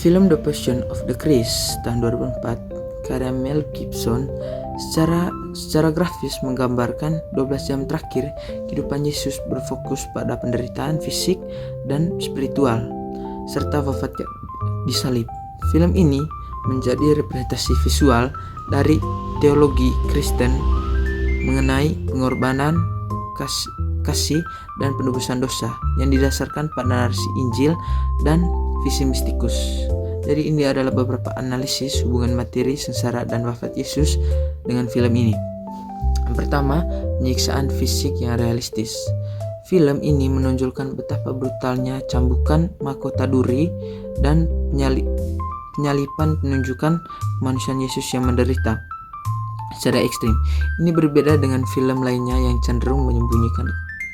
Film The Passion of the Christ tahun 2004 karya Mel Gibson secara grafis menggambarkan 12 jam terakhir kehidupan Yesus berfokus pada penderitaan fisik dan spiritual serta wafatnya di salib. Film ini menjadi representasi visual dari teologi Kristen mengenai pengorbanan, kasih dan penebusan dosa yang didasarkan pada narasi Injil dan visi mistikus. Jadi ini adalah beberapa analisis hubungan materi, sengsara, dan wafat Yesus dengan film ini. Yang pertama, penyiksaan fisik yang realistis. Film ini menonjolkan betapa brutalnya cambukan mahkota duri dan penyalipan menunjukkan kemanusiaan Yesus yang menderita secara ekstrim. Ini berbeda dengan film lainnya yang cenderung menyembunyikan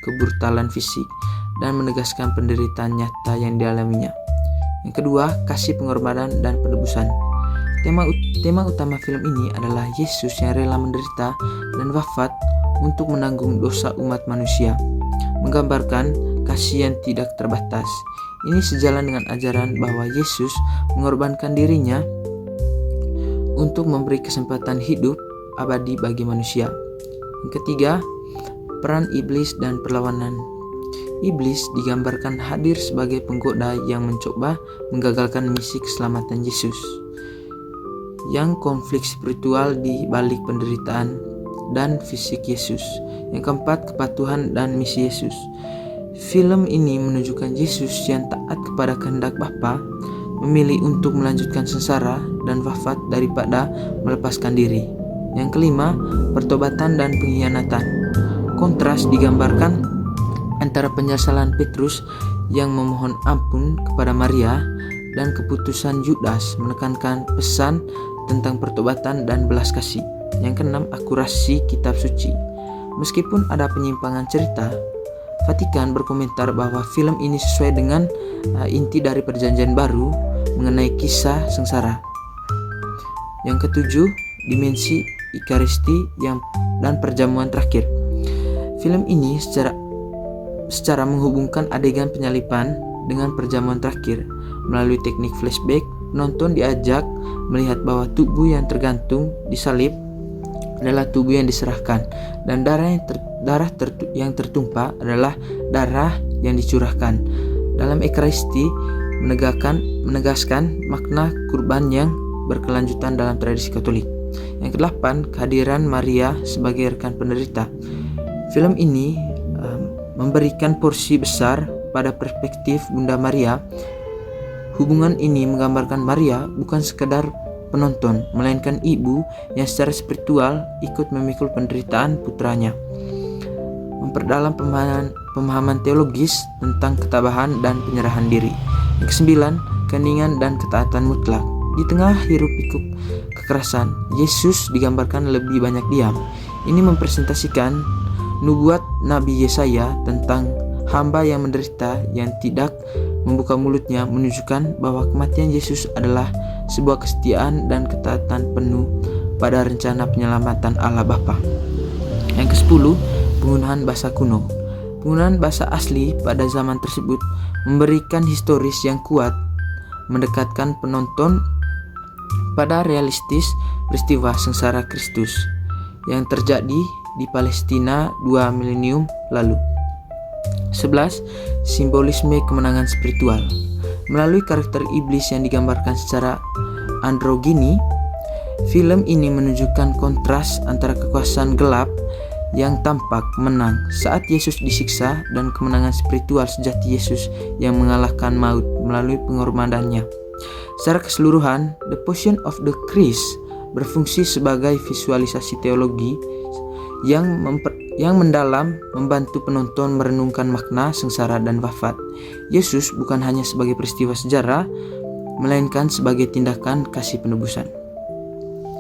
kebrutalan fisik dan menegaskan penderitaan nyata yang dialaminya. Yang kedua, kasih, pengorbanan, dan penebusan. Tema utama film ini adalah Yesus yang rela menderita dan wafat untuk menanggung dosa umat manusia, menggambarkan kasih yang tidak terbatas. Ini sejalan dengan ajaran bahwa Yesus mengorbankan dirinya untuk memberi kesempatan hidup abadi bagi manusia. Yang ketiga, peran iblis dan perlawanan. Iblis digambarkan hadir sebagai penggoda yang mencoba menggagalkan misi keselamatan Yesus. Yang konflik spiritual di balik penderitaan dan fisik Yesus. Yang keempat, kepatuhan dan misi Yesus. Film ini menunjukkan Yesus yang taat kepada kehendak Bapa, memilih untuk melanjutkan sengsara dan wafat daripada melepaskan diri. Yang kelima, pertobatan dan pengkhianatan. Kontras digambarkan antara penyesalan Petrus yang memohon ampun kepada Maria dan keputusan Yudas menekankan pesan tentang pertobatan dan belas kasih. Yang keenam, akurasi kitab suci. Meskipun ada penyimpangan cerita, Vatikan berkomentar bahwa film ini sesuai dengan inti dari Perjanjian Baru mengenai kisah sengsara. Yang ketujuh, dimensi Ekaristi dan perjamuan terakhir. Film ini secara menghubungkan adegan penyalipan dengan perjamuan terakhir. Melalui teknik flashback, penonton diajak melihat bahwa tubuh yang tergantung di salib adalah tubuh yang diserahkan, dan darah yang tertumpah adalah darah yang dicurahkan. Dalam Ekaristi menegaskan makna kurban yang berkelanjutan dalam tradisi Katolik. Yang kedelapan, kehadiran Maria sebagai rekan penderita. Film ini memberikan porsi besar pada perspektif Bunda Maria. Hubungan ini menggambarkan Maria bukan sekedar penonton, melainkan ibu yang secara spiritual ikut memikul penderitaan putranya. Memperdalam pemahaman teologis tentang ketabahan dan penyerahan diri. Yang kesembilan, keheningan dan ketaatan mutlak. Di tengah hiruk pikuk kekerasan, Yesus digambarkan lebih banyak diam. Ini mempresentasikan nubuat Nabi Yesaya tentang hamba yang menderita yang tidak membuka mulutnya, menunjukkan bahwa kematian Yesus adalah sebuah kesetiaan dan ketaatan penuh pada rencana penyelamatan Allah Bapa. Yang ke-10, penggunaan bahasa kuno. Penggunaan bahasa asli pada zaman tersebut memberikan historis yang kuat, mendekatkan penonton pada realistis peristiwa sengsara Kristus yang terjadi di Palestina 2 milenium lalu. 11. Simbolisme kemenangan spiritual. Melalui karakter iblis yang digambarkan secara androgini, film ini menunjukkan kontras antara kekuasaan gelap yang tampak menang saat Yesus disiksa dan kemenangan spiritual sejati Yesus yang mengalahkan maut melalui pengorbanannya. Secara keseluruhan, The Passion of the Christ berfungsi sebagai visualisasi teologi yang mendalam, membantu penonton merenungkan makna sengsara dan wafat Yesus bukan hanya sebagai peristiwa sejarah, melainkan sebagai tindakan kasih penebusan.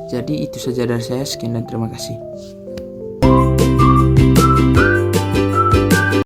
Jadi itu saja dari saya, sekian dan terima kasih.